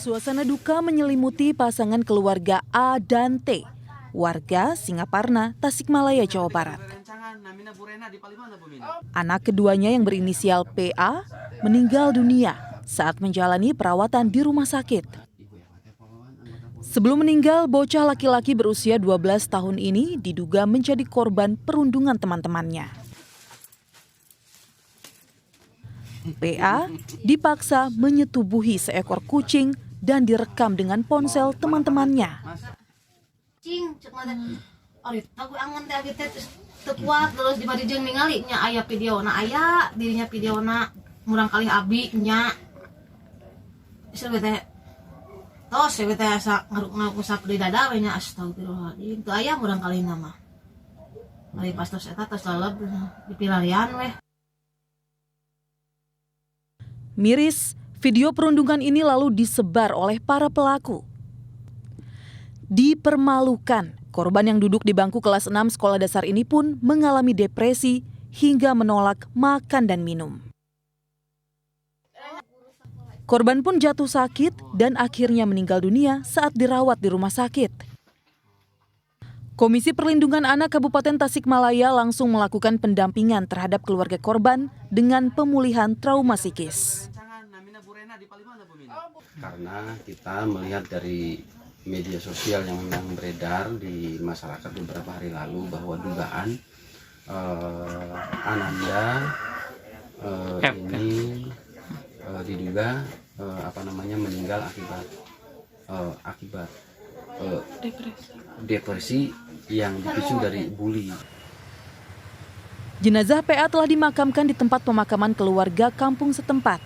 Suasana duka menyelimuti pasangan keluarga A dan T, warga Singaparna, Tasikmalaya, Jawa Barat. Anak keduanya yang berinisial PA meninggal dunia saat menjalani perawatan di rumah sakit. Sebelum meninggal, bocah laki-laki berusia 12 tahun ini diduga menjadi korban perundungan teman-temannya. PA dipaksa menyetubuhi seekor kucing dan direkam dengan ponsel teman-temannya. Kuat terus di badijeng ningali nya aya video na aya dirinya video na murang kali abi nya sebete tos sebete asa ngaruk usap di dada we nya astagfirullahaladzim teu aya murang kali nama ari pas tos eta tos laleb dipilarian we. Miris, video perundungan ini lalu disebar oleh para pelaku. Dipermalukan, korban yang duduk di bangku kelas 6 sekolah dasar ini pun mengalami depresi hingga menolak makan dan minum. Korban pun jatuh sakit dan akhirnya meninggal dunia saat dirawat di rumah sakit. Komisi Perlindungan Anak Kabupaten Tasikmalaya langsung melakukan pendampingan terhadap keluarga korban dengan pemulihan trauma psikis. Karena kita melihat dari media sosial yang memang beredar di masyarakat beberapa hari lalu bahwa dugaan Ananda ini diduga meninggal akibat depresi yang dipicu dari bully. Jenazah PA telah dimakamkan di tempat pemakaman keluarga kampung setempat.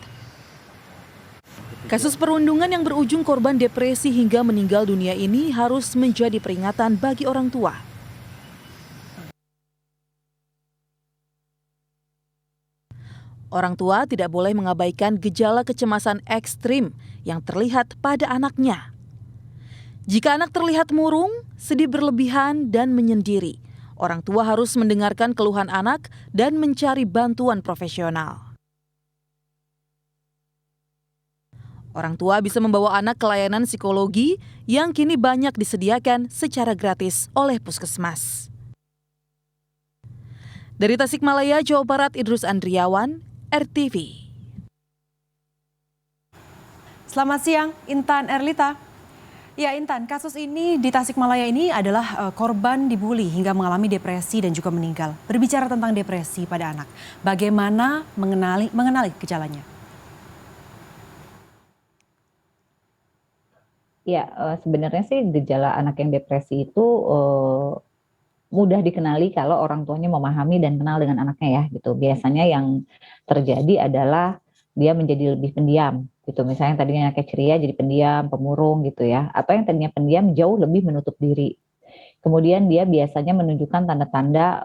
Kasus perundungan yang berujung korban depresi hingga meninggal dunia ini harus menjadi peringatan bagi orang tua. Orang tua tidak boleh mengabaikan gejala kecemasan ekstrim yang terlihat pada anaknya. Jika anak terlihat murung, sedih berlebihan, dan menyendiri, orang tua harus mendengarkan keluhan anak dan mencari bantuan profesional. Orang tua bisa membawa anak ke layanan psikologi yang kini banyak disediakan secara gratis oleh puskesmas. Dari Tasikmalaya, Jawa Barat, Idrus Andriawan, RTV. Selamat siang, Intan Erlita. Ya Intan, kasus ini di Tasikmalaya ini adalah korban dibully hingga mengalami depresi dan juga meninggal. Berbicara tentang depresi pada anak, bagaimana mengenali gejalanya? Ya, sebenarnya sih gejala anak yang depresi itu mudah dikenali kalau orang tuanya memahami dan kenal dengan anaknya ya gitu. Biasanya yang terjadi adalah dia menjadi lebih pendiam gitu. Misalnya yang tadinya anaknya ceria jadi pendiam, pemurung gitu ya. Atau yang tadinya pendiam jauh lebih menutup diri. Kemudian dia biasanya menunjukkan tanda-tanda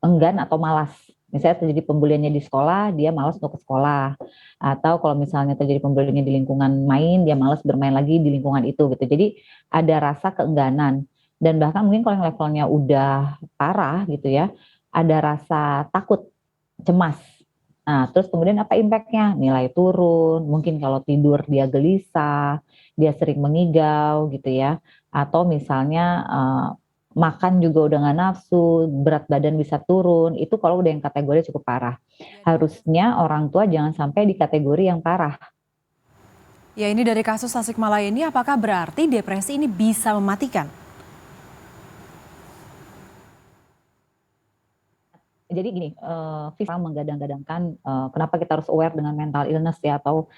enggan atau malas. Misalnya terjadi pembuliannya di sekolah, dia malas untuk ke sekolah. Atau kalau misalnya terjadi pembuliannya di lingkungan main, dia malas bermain lagi di lingkungan itu gitu. Jadi ada rasa keengganan. Dan bahkan mungkin kalau yang levelnya udah parah gitu ya, ada rasa takut, cemas. Nah, terus kemudian apa impactnya? Nilai turun, mungkin kalau tidur dia gelisah, dia sering mengigau gitu ya. Atau misalnya makan juga udah nggak nafsu, berat badan bisa turun, itu kalau udah yang kategori cukup parah. Harusnya orang tua jangan sampai di kategori yang parah. Ya ini dari kasus Tasikmalaya ini, apakah berarti depresi ini bisa mematikan? Jadi gini, FIFA menggadang-gadangkan kenapa kita harus aware dengan mental illness ya, atau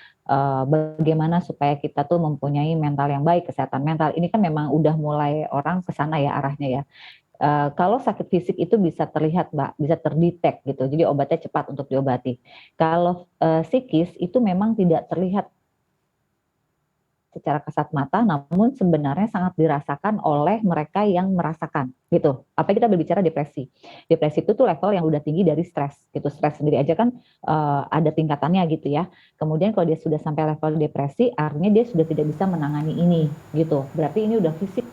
bagaimana supaya kita tuh mempunyai mental yang baik, kesehatan mental. Ini kan memang udah mulai orang ke sana ya arahnya ya. Kalau sakit fisik itu bisa terlihat Mbak, bisa terdetek gitu, jadi obatnya cepat untuk diobati. Kalau psikis itu memang tidak terlihat secara kasat mata, namun sebenarnya sangat dirasakan oleh mereka yang merasakan gitu. Apa kita berbicara depresi? Depresi itu tuh level yang udah tinggi dari stres gitu. Stres sendiri aja kan ada tingkatannya gitu ya. Kemudian kalau dia sudah sampai level depresi, artinya dia sudah tidak bisa menangani ini gitu. Berarti ini udah fisik.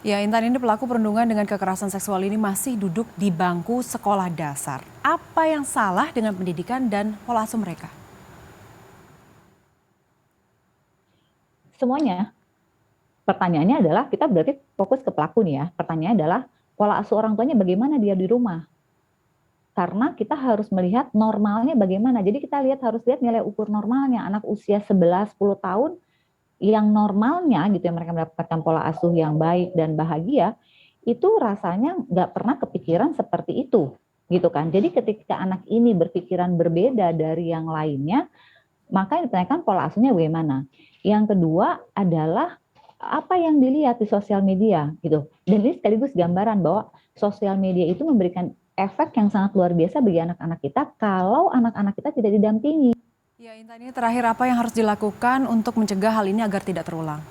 Ya Intan, ini pelaku perundungan dengan kekerasan seksual ini masih duduk di bangku sekolah dasar. Apa yang salah dengan pendidikan dan pola asuh mereka? semuanya. Pertanyaannya adalah, kita berarti fokus ke pelaku nih ya. Pertanyaannya adalah, pola asuh orang tuanya bagaimana dia di rumah? Karena kita harus melihat normalnya bagaimana. Jadi kita harus lihat nilai ukur normalnya. Anak usia 11-10 tahun yang normalnya gitu ya, mereka mendapatkan pola asuh yang baik dan bahagia, itu rasanya nggak pernah kepikiran seperti itu gitu kan. Jadi ketika anak ini berpikiran berbeda dari yang lainnya, maka yang ditanyakan pola asuhnya bagaimana. Yang kedua adalah apa yang dilihat di sosial media gitu. Dan ini sekaligus gambaran bahwa sosial media itu memberikan efek yang sangat luar biasa bagi anak-anak kita kalau anak-anak kita tidak didampingi. Ya Intan, ini terakhir apa yang harus dilakukan untuk mencegah hal ini agar tidak terulang?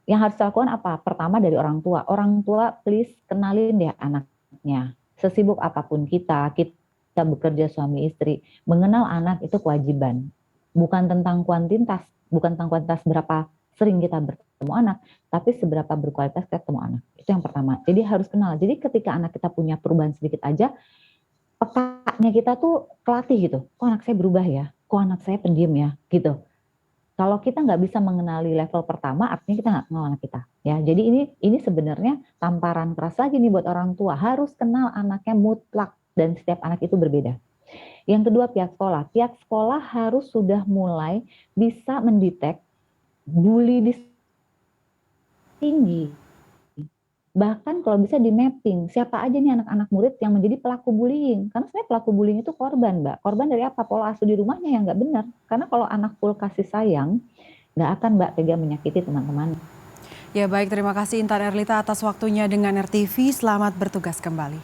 Yang harus dilakukan apa? Pertama dari orang tua. Orang tua please kenalin deh anaknya. Sesibuk apapun kita bekerja suami istri, mengenal anak itu kewajiban. Bukan tentang kuantitas berapa sering kita bertemu anak, tapi seberapa berkualitas kita ketemu anak. Itu yang pertama. Jadi harus kenal. Jadi ketika anak kita punya perubahan sedikit aja, pekanya kita tuh kelatih gitu. Kok anak saya berubah ya? Kok anak saya pendiam ya? Gitu. Kalau kita nggak bisa mengenali level pertama, artinya kita nggak kenal anak kita. Ya, jadi ini sebenarnya tamparan keras lagi nih buat orang tua. Harus kenal anaknya mutlak dan setiap anak itu berbeda. Yang kedua pihak sekolah. Pihak sekolah harus sudah mulai bisa mendetek bully di tinggi. Bahkan kalau bisa di mapping, siapa aja nih anak-anak murid yang menjadi pelaku bullying. Karena sebenarnya pelaku bullying itu korban, Mbak. Korban dari apa? Pola asuh di rumahnya yang nggak benar. Karena kalau anak full kasih sayang, nggak akan Mbak tega menyakiti teman-teman. Ya baik, terima kasih Intan Erlita atas waktunya dengan RTV. Selamat bertugas kembali.